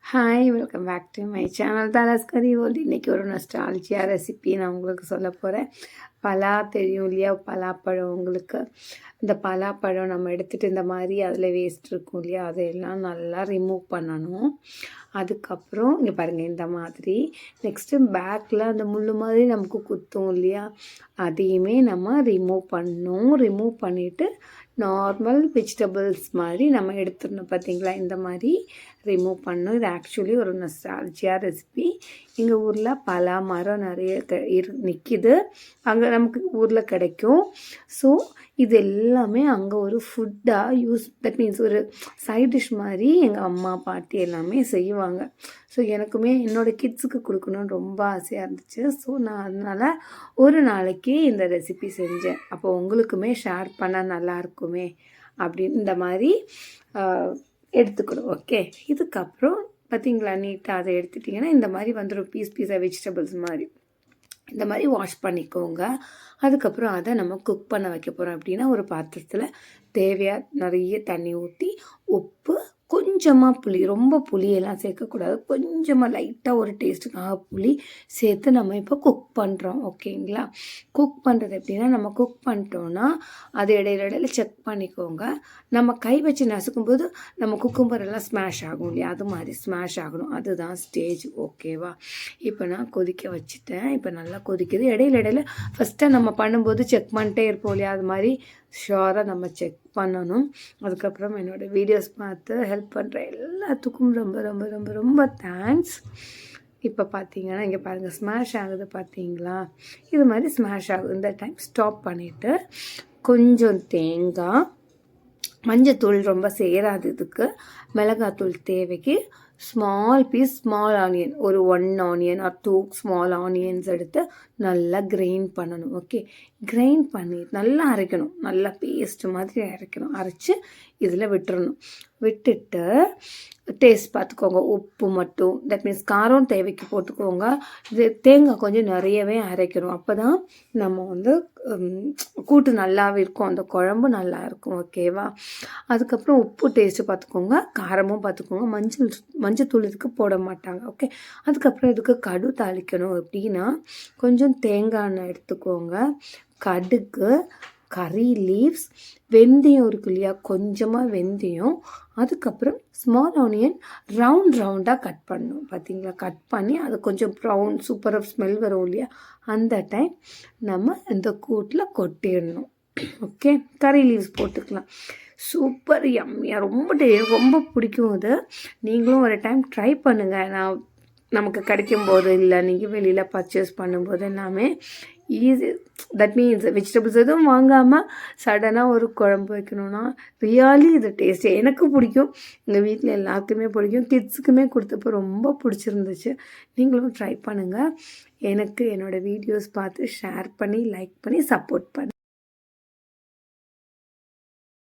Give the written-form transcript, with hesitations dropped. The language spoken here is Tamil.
Hi, welcome back to my channel தாலாஸ் கரி வேர்ல்ட். இன்றைக்கி ஒரு நஸ்டால்ஜியா ரெசிபி நான் உங்களுக்கு சொல்ல போகிறேன். பலா தெரியும் இல்லையா? பலாப்பழம். உங்களுக்கு இந்த பலாப்பழம் நம்ம எடுத்துகிட்டு இந்த மாதிரி அதில் வேஸ்ட் இருக்கும் இல்லையா, அதையெல்லாம் நல்லா ரிமூவ் பண்ணணும். அதுக்கப்புறம் இங்கே பாருங்கள், இந்த மாதிரி நெக்ஸ்ட்டு பேக்கில் அந்த முள் மாதிரி நமக்கு குத்தும் இல்லையா, அதையுமே நம்ம ரிமூவ் பண்ணணும். ரிமூவ் பண்ணிவிட்டு நார்மல் வெஜிடபிள்ஸ் மாதிரி நம்ம எடுத்துடணும். பார்த்திங்களா, இந்த மாதிரி ரிமூவ் பண்ணணும். இது ஆக்சுவலி ஒரு நஸ்டால்ஜியா ரெசிபி. எங்கள் ஊரில் பலா மரம் நிறைய நிற்கிது, அங்கே நமக்கு ஊரில் கிடைக்கும். ஸோ இது எல்லாமே அங்கே ஒரு ஃபுட்டாக தட் மீன்ஸ் ஒரு சைட் டிஷ் மாதிரி எங்கள் அம்மா பாட்டி எல்லாமே செய்வாங்க. ஸோ எனக்குமே என்னோடய கிட்ஸுக்கு கொடுக்கணுன்னு ரொம்ப ஆசையாக இருந்துச்சு. ஸோ நான் அதனால் ஒரு நாளைக்கு இந்த ரெசிபி செஞ்சேன். அப்போ உங்களுக்குமே ஷேர் பண்ணால் நல்லாயிருக்குமே அப்படின்னு இந்த மாதிரி எடுத்துக்கணும். ஓகே, இதுக்கப்புறம் பார்த்திங்களா, நீட்டாக அதை எடுத்துட்டிங்கன்னா இந்த மாதிரி வந்துடும் பீஸாக வெஜிடபிள்ஸ் மாதிரி. இந்த மாதிரி வாஷ் பண்ணிக்கோங்க. அதுக்கப்புறம் அதை நம்ம குக் பண்ண வைக்க போகிறோம். அப்படின்னா ஒரு பாத்திரத்தில் தேவையாக நிறைய தண்ணி ஊற்றி, உப்பு, கொஞ்சமாக புளி, ரொம்ப புளியெல்லாம் சேர்க்கக்கூடாது, கொஞ்சமாக லைட்டாக ஒரு டேஸ்ட்டுக்காக புளி சேர்த்து நம்ம இப்போ குக் பண்ணுறோம். ஓகேங்களா? குக் பண்ணுறது எப்படின்னா, நம்ம குக் பண்ணிட்டோன்னா அது இடையில செக் பண்ணிக்கோங்க. நம்ம கை வச்சு நசுக்கும்போது நம்ம குக்கும்பர் எல்லாம் ஸ்மாஷ் ஆகும் இல்லையா, அது மாதிரி ஸ்மாஷ் ஆகணும். அதுதான் ஸ்டேஜ். ஓகேவா? இப்போ நான் கொதிக்க வச்சுட்டேன். இப்போ நல்லா கொதிக்குது. இடையில ஃபஸ்ட்டாக நம்ம பண்ணும்போது செக் பண்ணிட்டே இருப்போம் இல்லையா, அது மாதிரி ஷுவராக நம்ம செக் பண்ணணும். அதுக்கப்புறம் என்னோடய வீடியோஸ் பார்த்து ஹெல்ப் பண்ணுற எல்லாத்துக்கும் ரொம்ப ரொம்ப ரொம்ப ரொம்ப தேங்க்ஸ். இப்போ பார்த்தீங்கன்னா இங்கே பாருங்கள், ஸ்மாஷ் ஆகுது பார்த்தீங்களா? இது மாதிரி ஸ்மாஷ் ஆகுது. இந்த டைம் ஸ்டாப் பண்ணிவிட்டு கொஞ்சம் தேங்காய், மஞ்சத்தூள் ரொம்ப சேராது இதுக்கு, மிளகாத்தூள் தேவைக்கு, ஸ்மால் ஆனியன், ஒரு 1 ஆனியன் ஆர் 2 ஸ்மால் ஆனியன்ஸ் எடுத்து நல்லா கிரைண்ட் பண்ணணும். ஓகே, கிரைண்ட் பண்ணி நல்லா அரைக்கணும். நல்லா பேஸ்ட் மாதிரி அரைக்கணும். அரைச்சி இதில் விட்டுறணும். விட்டுட்டு டேஸ்ட் பார்த்துக்கோங்க. உப்பு மட்டும், தட் மீன்ஸ் காரம் தேவைக்கு போட்டுக்கோங்க. இது தேங்காய் கொஞ்சம் நிறையவே அரைக்கணும். அப்போ தான் நம்ம கூட்டு நல்லாவே இருக்கும், அந்த குழம்பு நல்லா இருக்கும். ஓகேவா? அதுக்கப்புறம் உப்பு டேஸ்ட்டு பார்த்துக்கோங்க, காரமும் பார்த்துக்கோங்க. மஞ்சத்தூள் இதுக்கு போட மாட்டாங்க. ஓகே, அதுக்கப்புறம் இதுக்கு கடு தாளிக்கணும். எப்படின்னா, கொஞ்சம் தேங்காய் எண்ணெய் எடுத்துக்கோங்க, கடுகு, கறி லீவ்ஸ், வெந்தயம் இருக்கு இல்லையா, கொஞ்சமாக வெந்தயம், அதுக்கப்புறம் ஸ்மால் ஆனியன் ரவுண்டாக கட் பண்ணணும். பார்த்தீங்களா? கட் பண்ணி அது கொஞ்சம் ப்ரௌன் சூப்பராக ஸ்மெல் வரும் இல்லையா, அந்த டைம் நம்ம இந்த கூட்டில் கொட்டிடணும். ஓகே, கறி லீவ்ஸ் போட்டுக்கலாம். சூப்பர் யம்மியாக ரொம்ப பிடிக்கும் அது. நீங்களும் ஒரு டைம் ட்ரை பண்ணுங்கள். நமக்கு கிடைக்கும்போது இல்லை நீங்கள் வெளியில் பர்ச்சேஸ் பண்ணும்போது எல்லாமே ஈஸி. தட் மீன்ஸ் வெஜிடபிள்ஸ் எதுவும் வாங்காமல் சடனாக ஒரு குழம்பு வைக்கணுன்னா ரியலி இது டேஸ்ட்டு எனக்கு பிடிக்கும். எங்கள் வீட்டில் எல்லாருக்குமே பிடிக்கும். கிட்ஸுக்குமே கொடுத்தப்போ ரொம்ப பிடிச்சிருந்துச்சு. நீங்களும் ட்ரை பண்ணுங்கள். எனக்கு என்னோடய வீடியோஸ் பார்த்து ஷேர் பண்ணி, லைக் பண்ணி, சப்போர்ட் பண்ணி